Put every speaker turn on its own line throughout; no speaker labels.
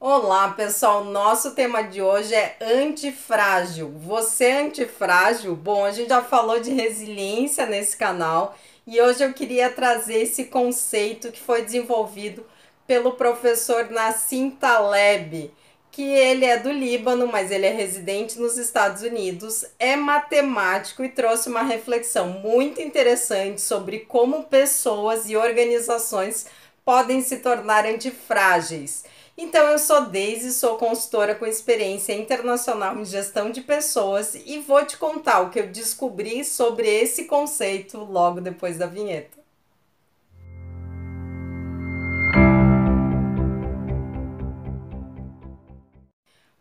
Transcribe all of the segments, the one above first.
Olá, pessoal. Nosso tema de hoje é antifrágil. Você é antifrágil? Bom, a gente já falou de resiliência nesse canal e hoje eu queria trazer esse conceito que foi desenvolvido pelo professor Nassim Taleb, que ele é do Líbano, mas ele é residente nos Estados Unidos, é matemático e trouxe uma reflexão muito interessante sobre como pessoas e organizações podem se tornar antifrágeis. Então, eu sou Deise, sou consultora com experiência internacional em gestão de pessoas e vou te contar o que eu descobri sobre esse conceito logo depois da vinheta.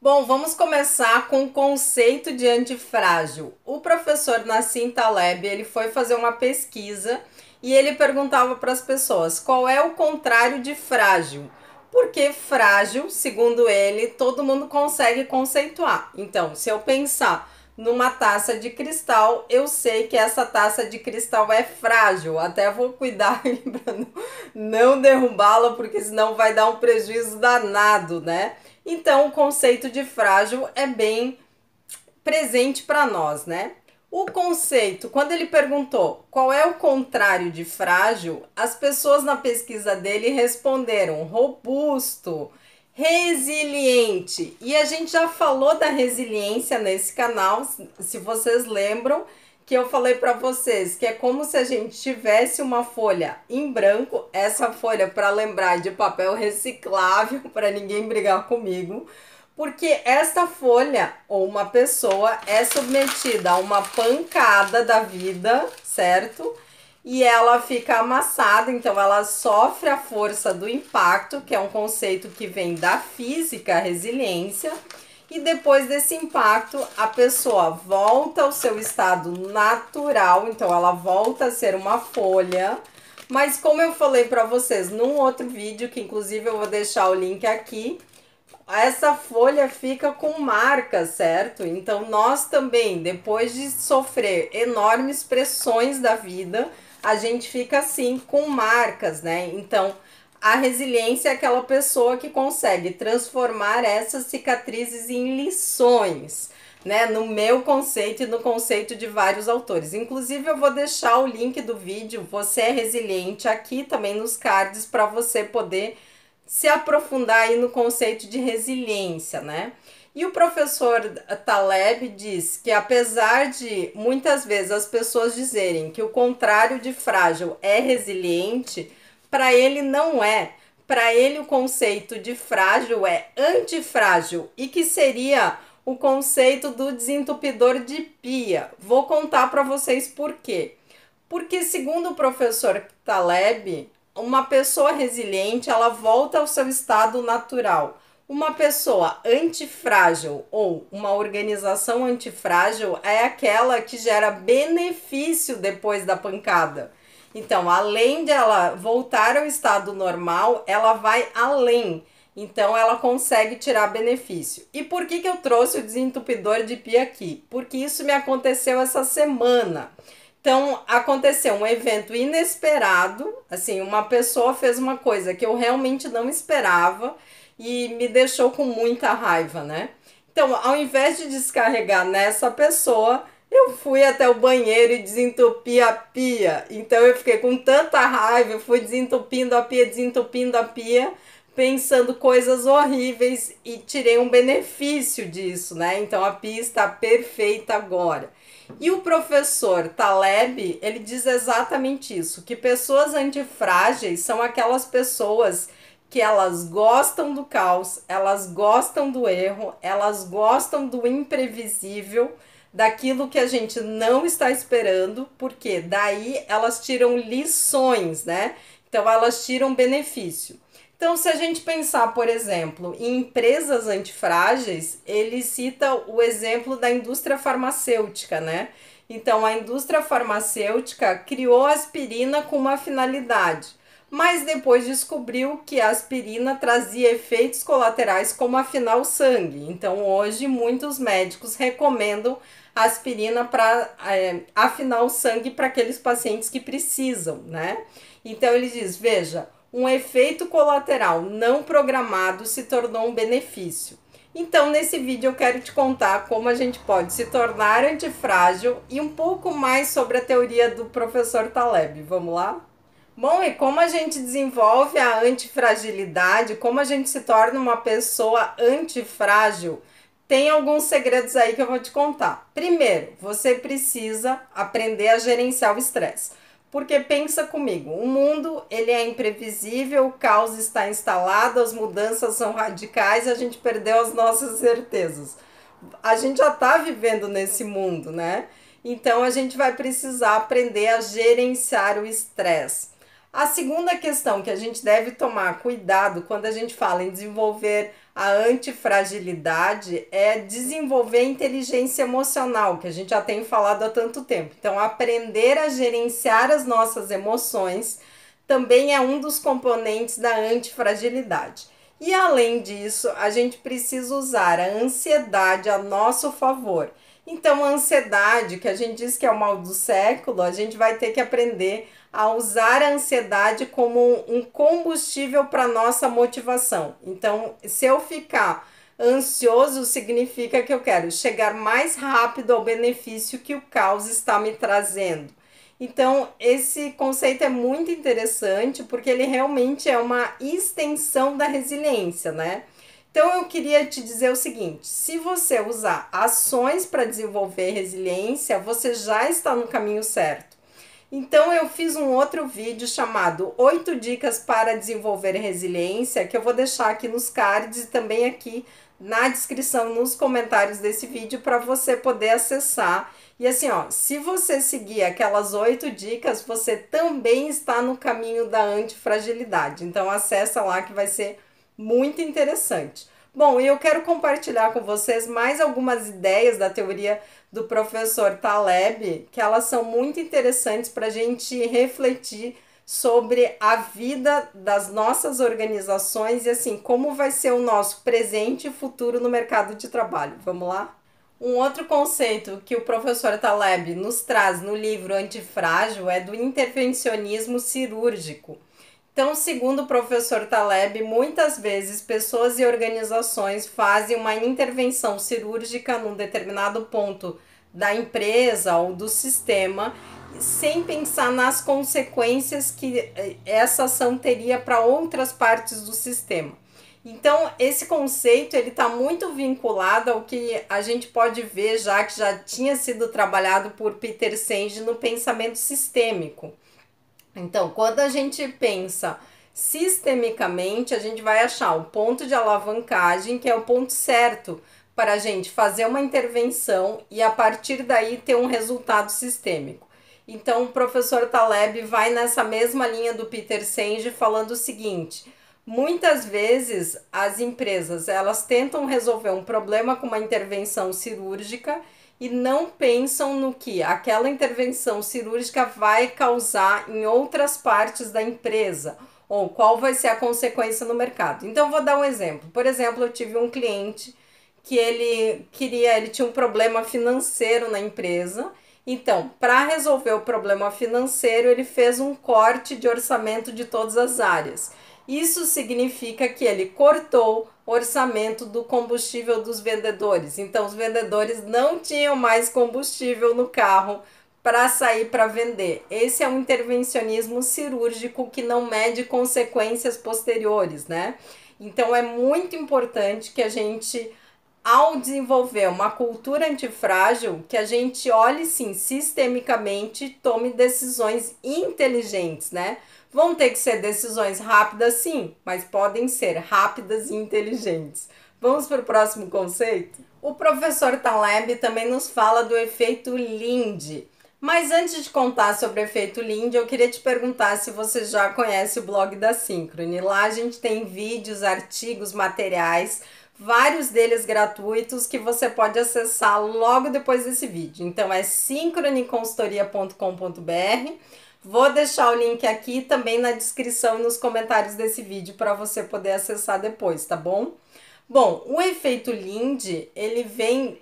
Bom, vamos começar com o conceito de antifrágil. O professor Nassim Taleb, ele foi fazer uma pesquisa e ele perguntava para as pessoas qual é o contrário de frágil. Porque frágil, segundo ele, todo mundo consegue conceituar. Então, se eu pensar numa taça de cristal, eu sei que essa taça de cristal é frágil. Até vou cuidar para não derrubá-la, porque senão vai dar um prejuízo danado, né? Então, o conceito de frágil é bem presente para nós, né? O conceito, quando ele perguntou qual é o contrário de frágil, as pessoas na pesquisa dele responderam robusto, resiliente. E a gente já falou da resiliência nesse canal, se vocês lembram, que eu falei para vocês que é como se a gente tivesse uma folha em branco, essa folha, para lembrar, de papel reciclável, para ninguém brigar comigo, porque esta folha ou uma pessoa é submetida a uma pancada da vida, certo? E ela fica amassada, então ela sofre a força do impacto, que é um conceito que vem da física, a resiliência. E depois desse impacto, a pessoa volta ao seu estado natural, então ela volta a ser uma folha. Mas como eu falei para vocês num outro vídeo, que inclusive eu vou deixar o link aqui, essa folha fica com marcas, certo? Então nós também, depois de sofrer enormes pressões da vida, a gente fica assim com marcas, né? Então a resiliência é aquela pessoa que consegue transformar essas cicatrizes em lições, né? No meu conceito e no conceito de vários autores. Inclusive, eu vou deixar o link do vídeo Você é Resiliente aqui também nos cards para você poder se aprofundar aí no conceito de resiliência, né? E o professor Taleb diz que apesar de muitas vezes as pessoas dizerem que o contrário de frágil é resiliente, para ele não é. Para ele o conceito de frágil é antifrágil e que seria o conceito do desentupidor de pia. Vou contar para vocês por quê. Porque segundo o professor Taleb, uma pessoa resiliente, ela volta ao seu estado natural. Uma pessoa antifrágil ou uma organização antifrágil é aquela que gera benefício depois da pancada. Então, além de ela voltar ao estado normal, ela vai além. Então, ela consegue tirar benefício. E por que eu trouxe o desentupidor de pia aqui? Porque isso me aconteceu essa semana. Então, aconteceu um evento inesperado, assim, uma pessoa fez uma coisa que eu realmente não esperava e me deixou com muita raiva, né? Então, ao invés de descarregar nessa pessoa, eu fui até o banheiro e desentupi a pia. Então, eu fiquei com tanta raiva, eu fui desentupindo a pia, pensando coisas horríveis e tirei um benefício disso, né? Então, a pia está perfeita agora. E o professor Taleb, ele diz exatamente isso, que pessoas antifrágeis são aquelas pessoas que elas gostam do caos, elas gostam do erro, elas gostam do imprevisível, daquilo que a gente não está esperando, porque daí elas tiram lições, né? Então elas tiram benefício. Então, se a gente pensar, por exemplo, em empresas antifrágeis, ele cita o exemplo da indústria farmacêutica, né? Então, a indústria farmacêutica criou a aspirina com uma finalidade, mas depois descobriu que a aspirina trazia efeitos colaterais como afinar o sangue. Então, hoje, muitos médicos recomendam a aspirina para afinar o sangue para aqueles pacientes que precisam, né? Então, ele diz, veja, um efeito colateral não programado se tornou um benefício. Então, nesse vídeo eu quero te contar como a gente pode se tornar antifrágil e um pouco mais sobre a teoria do professor Taleb. Vamos lá? Bom, e como a gente desenvolve a antifragilidade, como a gente se torna uma pessoa antifrágil, tem alguns segredos aí que eu vou te contar. Primeiro, você precisa aprender a gerenciar o estresse. Porque pensa comigo, o mundo ele é imprevisível, o caos está instalado, as mudanças são radicais, a gente perdeu as nossas certezas. A gente já está vivendo nesse mundo, né? Então a gente vai precisar aprender a gerenciar o estresse. A segunda questão que a gente deve tomar cuidado quando a gente fala em desenvolver a antifragilidade é desenvolver inteligência emocional, que a gente já tem falado há tanto tempo. Então, aprender a gerenciar as nossas emoções também é um dos componentes da antifragilidade. E além disso, a gente precisa usar a ansiedade a nosso favor. Então, a ansiedade, que a gente diz que é o mal do século, a gente vai ter que aprender a usar a ansiedade como um combustível para nossa motivação. Então, se eu ficar ansioso, significa que eu quero chegar mais rápido ao benefício que o caos está me trazendo. Então, esse conceito é muito interessante porque ele realmente é uma extensão da resiliência, né? Então, eu queria te dizer o seguinte: se você usar ações para desenvolver resiliência, você já está no caminho certo. Então, eu fiz um outro vídeo chamado 8 dicas para desenvolver resiliência, que eu vou deixar aqui nos cards e também aqui na descrição, nos comentários desse vídeo, para você poder acessar. E assim, ó, se você seguir aquelas 8 dicas, você também está no caminho da antifragilidade. Então, acessa lá que vai ser muito interessante. Bom, e eu quero compartilhar com vocês mais algumas ideias da teoria do professor Taleb, que elas são muito interessantes para a gente refletir sobre a vida das nossas organizações e assim, como vai ser o nosso presente e futuro no mercado de trabalho. Vamos lá? Um outro conceito que o professor Taleb nos traz no livro Antifrágil é do intervencionismo cirúrgico. Então, segundo o professor Taleb, muitas vezes pessoas e organizações fazem uma intervenção cirúrgica num determinado ponto da empresa ou do sistema, sem pensar nas consequências que essa ação teria para outras partes do sistema. Então, esse conceito ele está muito vinculado ao que a gente pode ver já que já tinha sido trabalhado por Peter Senge no pensamento sistêmico. Então, quando a gente pensa sistemicamente, a gente vai achar o ponto de alavancagem, que é o ponto certo para a gente fazer uma intervenção e a partir daí ter um resultado sistêmico. Então, o professor Taleb vai nessa mesma linha do Peter Senge falando o seguinte: muitas vezes as empresas elas tentam resolver um problema com uma intervenção cirúrgica e não pensam no que aquela intervenção cirúrgica vai causar em outras partes da empresa ou qual vai ser a consequência no mercado. Então, vou dar um exemplo. Por exemplo, eu tive um cliente que ele tinha um problema financeiro na empresa. Então, para resolver o problema financeiro, ele fez um corte de orçamento de todas as áreas. Isso significa que ele cortou o orçamento do combustível dos vendedores. Então, os vendedores não tinham mais combustível no carro para sair para vender. Esse é um intervencionismo cirúrgico que não mede consequências posteriores, né? Então, é muito importante que a gente, ao desenvolver uma cultura antifrágil, que a gente olhe sim sistemicamente e tome decisões inteligentes, né? Vão ter que ser decisões rápidas sim, mas podem ser rápidas e inteligentes. Vamos para o próximo conceito? O professor Taleb também nos fala do efeito Linde. Mas antes de contar sobre o efeito Linde, eu queria te perguntar se você já conhece o blog da Synchrony. Lá a gente tem vídeos, artigos, materiais, vários deles gratuitos que você pode acessar logo depois desse vídeo. Então é synchronyconsultoria.com.br. Vou deixar o link aqui também na descrição e nos comentários desse vídeo para você poder acessar depois, tá bom? Bom, o efeito Linde,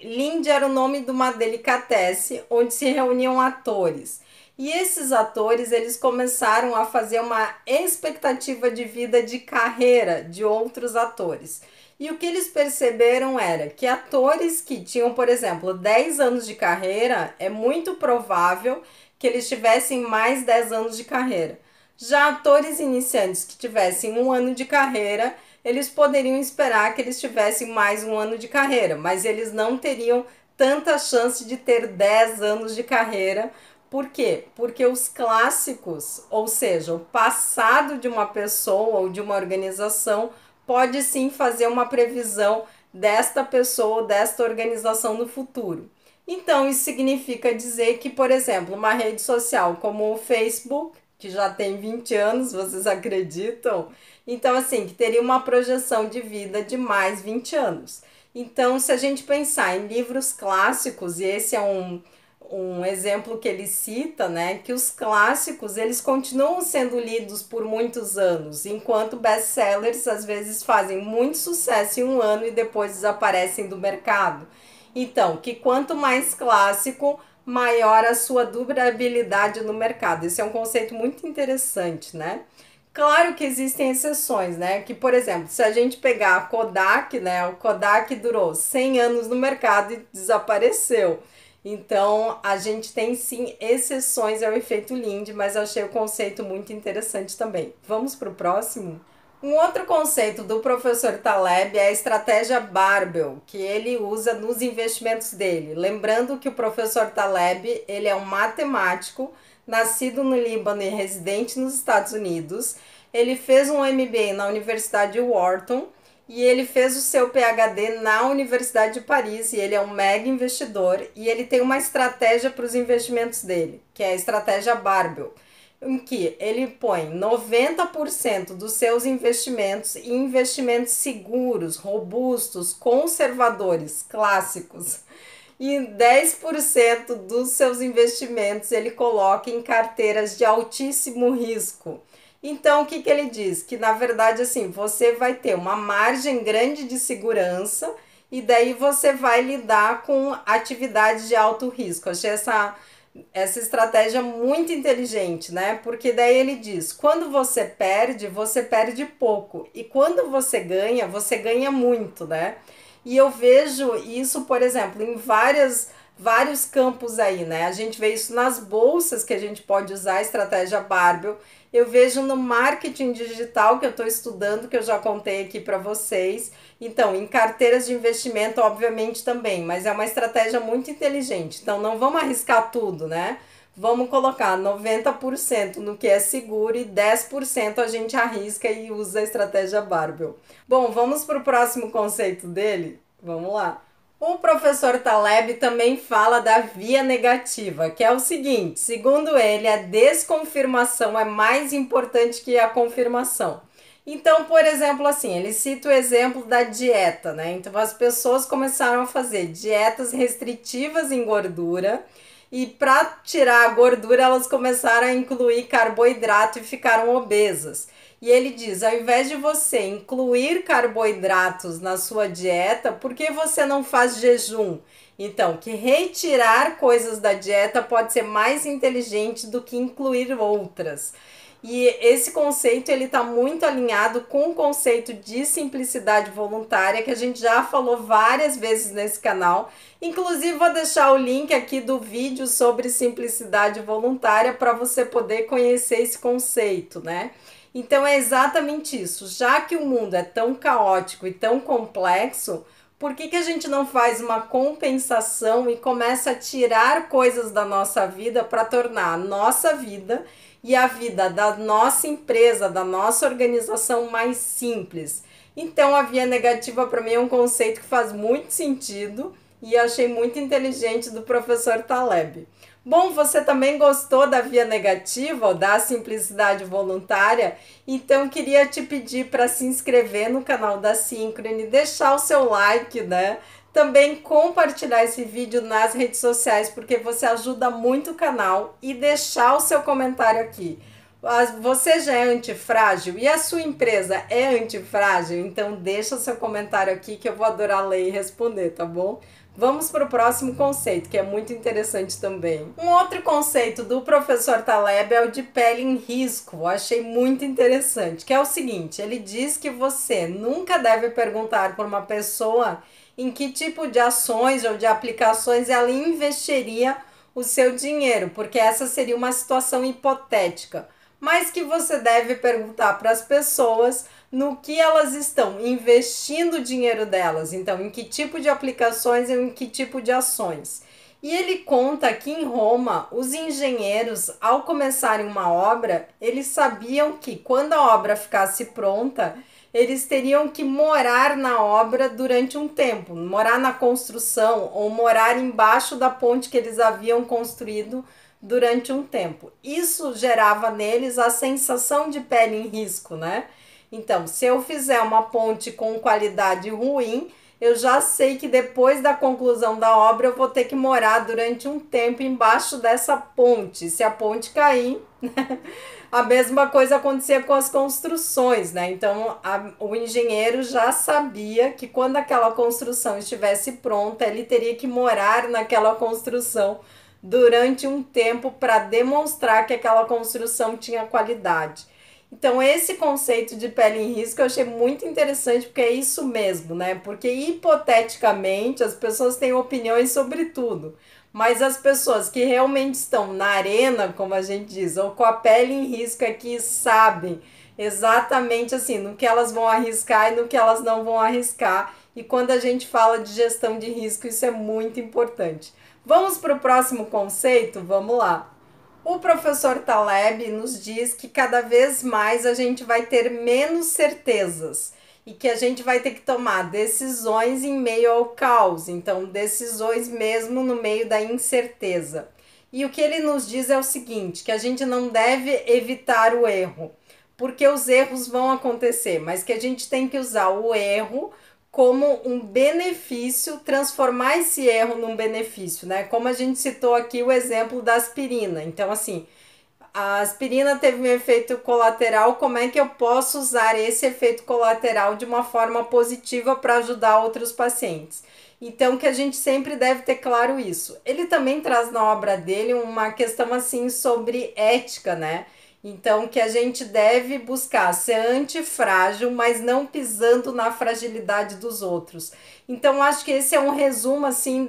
Linde era o nome de uma delicatesse onde se reuniam atores. E esses atores, eles começaram a fazer uma expectativa de vida de carreira de outros atores. E o que eles perceberam era que atores que tinham, por exemplo, 10 anos de carreira, é muito provável que eles tivessem mais 10 anos de carreira. Já atores iniciantes que tivessem 1 ano de carreira, eles poderiam esperar que eles tivessem mais 1 ano de carreira, mas eles não teriam tanta chance de ter 10 anos de carreira. Por quê? Porque os clássicos, ou seja, o passado de uma pessoa ou de uma organização, pode sim fazer uma previsão desta pessoa ou desta organização no futuro. Então, isso significa dizer que, por exemplo, uma rede social como o Facebook, que já tem 20 anos, vocês acreditam? Então, assim, que teria uma projeção de vida de mais 20 anos. Então, se a gente pensar em livros clássicos, e esse é um exemplo que ele cita, né, que os clássicos eles continuam sendo lidos por muitos anos, enquanto best-sellers às vezes fazem muito sucesso em 1 ano e depois desaparecem do mercado. Então, que quanto mais clássico, maior a sua durabilidade no mercado. Esse é um conceito muito interessante, né? Claro que existem exceções, né? Que, por exemplo, se a gente pegar a Kodak, né? O Kodak durou 100 anos no mercado e desapareceu. Então, a gente tem sim exceções ao efeito Linde, mas eu achei o conceito muito interessante também. Vamos para o próximo? Um outro conceito do professor Taleb é a estratégia Barbell, que ele usa nos investimentos dele. Lembrando que o professor Taleb, ele é um matemático, nascido no Líbano e residente nos Estados Unidos. Ele fez um MBA na Universidade de Wharton e ele fez o seu PhD na Universidade de Paris, e ele é um mega investidor e ele tem uma estratégia para os investimentos dele, que é a estratégia Barbell, em que ele põe 90% dos seus investimentos em investimentos seguros, robustos, conservadores, clássicos. E 10% dos seus investimentos ele coloca em carteiras de altíssimo risco. Então, o que que ele diz? Que na verdade, assim, você vai ter uma margem grande de segurança e daí você vai lidar com atividades de alto risco. Achei essa estratégia muito inteligente, né? Porque daí ele diz: quando você perde pouco, e quando você ganha muito, né? E eu vejo isso, por exemplo, em vários campos aí, né? A gente vê isso nas bolsas, que a gente pode usar a estratégia Barbell. Eu vejo no marketing digital, que eu estou estudando, que eu já contei aqui para vocês. Então, em carteiras de investimento, obviamente também, mas é uma estratégia muito inteligente. Então, não vamos arriscar tudo, né? Vamos colocar 90% no que é seguro e 10% a gente arrisca e usa a estratégia Barbell. Bom, vamos para o próximo conceito dele? Vamos lá. O professor Taleb também fala da via negativa, que é o seguinte: segundo ele, a desconfirmação é mais importante que a confirmação. Então, por exemplo, assim, ele cita o exemplo da dieta, né? Então, as pessoas começaram a fazer dietas restritivas em gordura e para tirar a gordura elas começaram a incluir carboidrato e ficaram obesas. E ele diz: ao invés de você incluir carboidratos na sua dieta, por que você não faz jejum? Então, que retirar coisas da dieta pode ser mais inteligente do que incluir outras. E esse conceito ele está muito alinhado com o conceito de simplicidade voluntária, que a gente já falou várias vezes nesse canal. Inclusive, vou deixar o link aqui do vídeo sobre simplicidade voluntária para você poder conhecer esse conceito, né? Então é exatamente isso. Já que o mundo é tão caótico e tão complexo, por que a gente não faz uma compensação e começa a tirar coisas da nossa vida para tornar a nossa vida e a vida da nossa empresa, da nossa organização mais simples? Então a via negativa para mim é um conceito que faz muito sentido e achei muito inteligente do professor Taleb. Bom, você também gostou da via negativa ou da simplicidade voluntária? Então queria te pedir para se inscrever no canal da Synchrony, deixar o seu like, né? Também compartilhar esse vídeo nas redes sociais, porque você ajuda muito o canal, e deixar o seu comentário aqui. Você já é antifrágil e a sua empresa é antifrágil? Então deixa o seu comentário aqui que eu vou adorar ler e responder, tá bom? Vamos para o próximo conceito, que é muito interessante também. Um outro conceito do professor Taleb é o de pele em risco. Eu achei muito interessante, que é o seguinte: ele diz que você nunca deve perguntar por uma pessoa em que tipo de ações ou de aplicações ela investiria o seu dinheiro, porque essa seria uma situação hipotética, mas que você deve perguntar para as pessoas no que elas estão investindo o dinheiro delas, então em que tipo de aplicações e em que tipo de ações. E ele conta que em Roma, os engenheiros, ao começarem uma obra, eles sabiam que quando a obra ficasse pronta, eles teriam que morar na obra durante um tempo, morar na construção ou morar embaixo da ponte que eles haviam construído durante um tempo. Isso gerava neles a sensação de pele em risco, né? Então, se eu fizer uma ponte com qualidade ruim, eu já sei que depois da conclusão da obra eu vou ter que morar durante um tempo embaixo dessa ponte. Se a ponte cair, a mesma coisa acontecia com as construções, né? Então, o engenheiro já sabia que quando aquela construção estivesse pronta, ele teria que morar naquela construção durante um tempo para demonstrar que aquela construção tinha qualidade. Então, esse conceito de pele em risco eu achei muito interessante, porque é isso mesmo, né? Porque hipoteticamente as pessoas têm opiniões sobre tudo, mas as pessoas que realmente estão na arena, como a gente diz, ou com a pele em risco, é que sabem exatamente assim no que elas vão arriscar e no que elas não vão arriscar. E quando a gente fala de gestão de risco, isso é muito importante. Vamos para o próximo conceito? Vamos lá. O professor Taleb nos diz que cada vez mais a gente vai ter menos certezas e que a gente vai ter que tomar decisões em meio ao caos, então decisões mesmo no meio da incerteza. E o que ele nos diz é o seguinte, que a gente não deve evitar o erro, porque os erros vão acontecer, mas que a gente tem que usar o erro como um benefício, transformar esse erro num benefício, né? Como a gente citou aqui o exemplo da aspirina. Então, assim, a aspirina teve um efeito colateral, como é que eu posso usar esse efeito colateral de uma forma positiva para ajudar outros pacientes? Então, que a gente sempre deve ter claro isso. Ele também traz na obra dele uma questão assim sobre ética, né? Então, que a gente deve buscar ser antifrágil, mas não pisando na fragilidade dos outros. Então, acho que esse é um resumo assim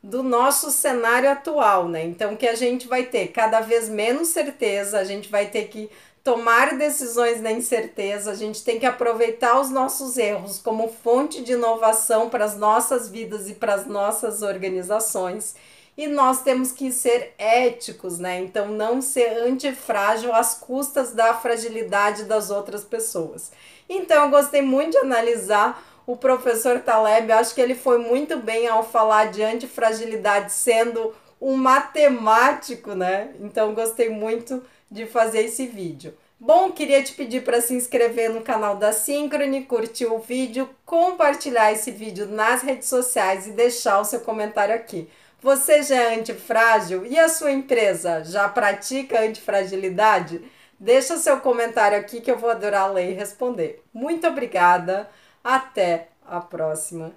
do nosso cenário atual, né? Então, que a gente vai ter cada vez menos certeza, a gente vai ter que tomar decisões na incerteza, a gente tem que aproveitar os nossos erros como fonte de inovação para as nossas vidas e para as nossas organizações. E nós temos que ser éticos, né? Então, não ser antifrágil às custas da fragilidade das outras pessoas. Então, eu gostei muito de analisar o professor Taleb. Eu acho que ele foi muito bem ao falar de antifragilidade, sendo um matemático, né? Então, gostei muito de fazer esse vídeo. Bom, queria te pedir para se inscrever no canal da Synchrony, curtir o vídeo, compartilhar esse vídeo nas redes sociais e deixar o seu comentário aqui. Você já é antifrágil e a sua empresa já pratica antifragilidade? Deixa seu comentário aqui que eu vou adorar ler e responder. Muito obrigada, até a próxima.